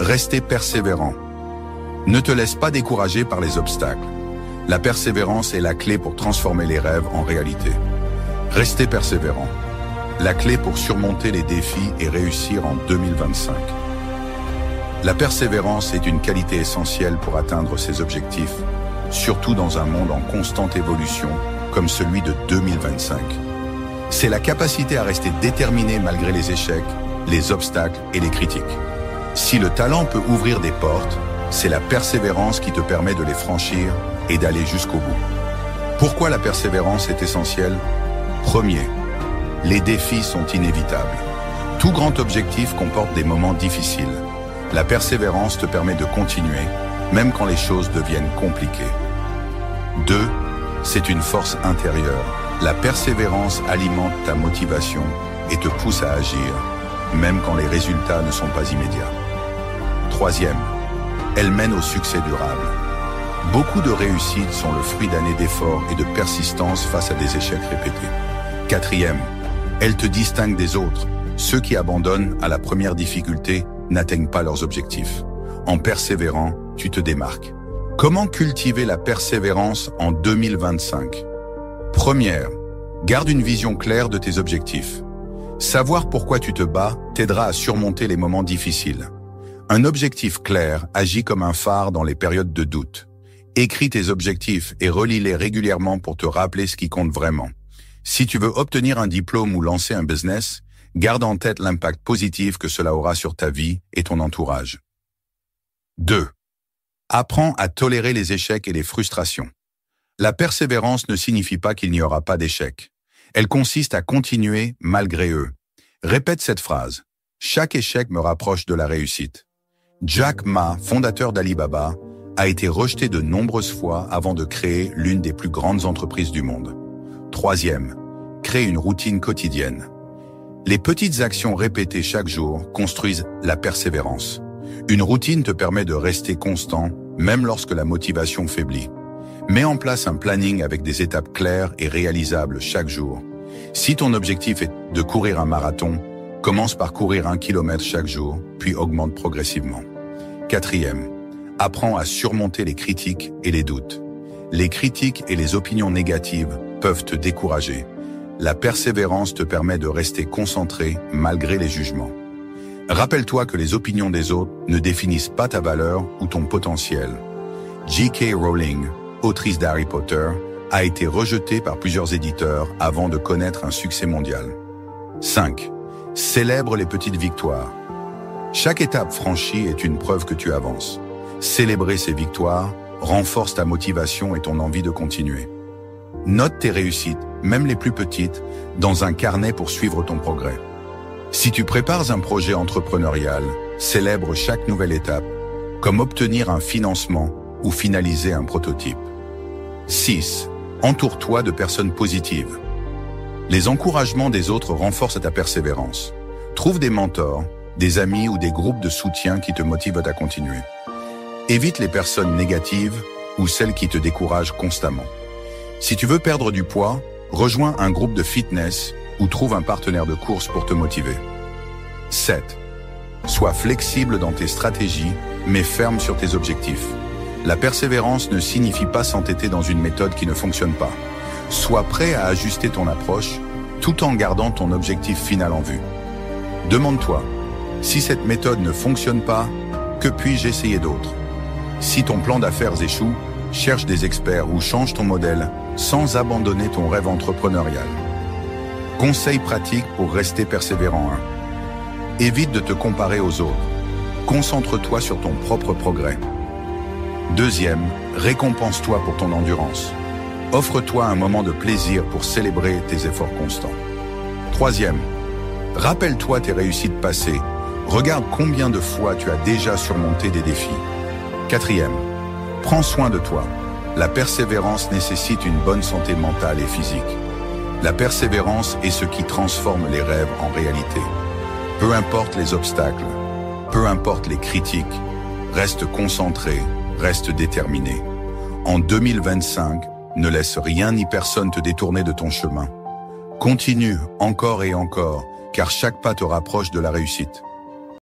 Rester persévérant. Ne te laisse pas décourager par les obstacles. La persévérance est la clé pour transformer les rêves en réalité. Restez persévérant. La clé pour surmonter les défis et réussir en 2025. La persévérance est une qualité essentielle pour atteindre ses objectifs, surtout dans un monde en constante évolution comme celui de 2025. C'est la capacité à rester déterminé malgré les échecs, les obstacles et les critiques. Si le talent peut ouvrir des portes, c'est la persévérance qui te permet de les franchir et d'aller jusqu'au bout. Pourquoi la persévérance est essentielle? Premier, les défis sont inévitables. Tout grand objectif comporte des moments difficiles. La persévérance te permet de continuer, même quand les choses deviennent compliquées. 2. C'est une force intérieure. La persévérance alimente ta motivation et te pousse à agir, même quand les résultats ne sont pas immédiats. 3. Elle mène au succès durable. Beaucoup de réussites sont le fruit d'années d'efforts et de persistance face à des échecs répétés. 4. Elle te distingue des autres. Ceux qui abandonnent à la première difficulté n'atteignent pas leurs objectifs. En persévérant, tu te démarques. Comment cultiver la persévérance en 2025? Première, garde une vision claire de tes objectifs. Savoir pourquoi tu te bats t'aidera à surmonter les moments difficiles. Un objectif clair agit comme un phare dans les périodes de doute. Écris tes objectifs et relis-les régulièrement pour te rappeler ce qui compte vraiment. Si tu veux obtenir un diplôme ou lancer un business, garde en tête l'impact positif que cela aura sur ta vie et ton entourage. 2. Apprends à tolérer les échecs et les frustrations. La persévérance ne signifie pas qu'il n'y aura pas d'échecs. Elle consiste à continuer malgré eux. Répète cette phrase. Chaque échec me rapproche de la réussite. Jack Ma, fondateur d'Alibaba, a été rejeté de nombreuses fois avant de créer l'une des plus grandes entreprises du monde. 3. Crée une routine quotidienne. Les petites actions répétées chaque jour construisent la persévérance. Une routine te permet de rester constant, même lorsque la motivation faiblit. Mets en place un planning avec des étapes claires et réalisables chaque jour. Si ton objectif est de courir un marathon, commence par courir 1 kilomètre chaque jour, puis augmente progressivement. 4. Apprends à surmonter les critiques et les doutes. Les critiques et les opinions négatives peuvent te décourager. La persévérance te permet de rester concentré malgré les jugements. Rappelle-toi que les opinions des autres ne définissent pas ta valeur ou ton potentiel. J.K. Rowling, autrice d'Harry Potter, a été rejetée par plusieurs éditeurs avant de connaître un succès mondial. 5. Célèbre les petites victoires. Chaque étape franchie est une preuve que tu avances. Célébrer ces victoires renforce ta motivation et ton envie de continuer. Note tes réussites, même les plus petites, dans un carnet pour suivre ton progrès. Si tu prépares un projet entrepreneurial, célèbre chaque nouvelle étape, comme obtenir un financement ou finaliser un prototype. 6. Entoure-toi de personnes positives. Les encouragements des autres renforcent ta persévérance. Trouve des mentors, des amis ou des groupes de soutien qui te motivent à continuer. Évite les personnes négatives ou celles qui te découragent constamment. Si tu veux perdre du poids, rejoins un groupe de fitness ou trouve un partenaire de course pour te motiver. 7. Sois flexible dans tes stratégies, mais ferme sur tes objectifs. La persévérance ne signifie pas s'entêter dans une méthode qui ne fonctionne pas. Sois prêt à ajuster ton approche, tout en gardant ton objectif final en vue. Demande-toi, si cette méthode ne fonctionne pas, que puis-je essayer d'autre? Si ton plan d'affaires échoue, cherche des experts ou change ton modèle sans abandonner ton rêve entrepreneurial. Conseils pratiques pour rester persévérant. 1. Évite de te comparer aux autres. Concentre-toi sur ton propre progrès. 2. Récompense-toi pour ton endurance. Offre-toi un moment de plaisir pour célébrer tes efforts constants. 3. Rappelle-toi tes réussites passées. Regarde combien de fois tu as déjà surmonté des défis. 4. Prends soin de toi. La persévérance nécessite une bonne santé mentale et physique. La persévérance est ce qui transforme les rêves en réalité. Peu importe les obstacles, peu importe les critiques, reste concentré, reste déterminé. En 2025, ne laisse rien ni personne te détourner de ton chemin. Continue encore et encore, car chaque pas te rapproche de la réussite.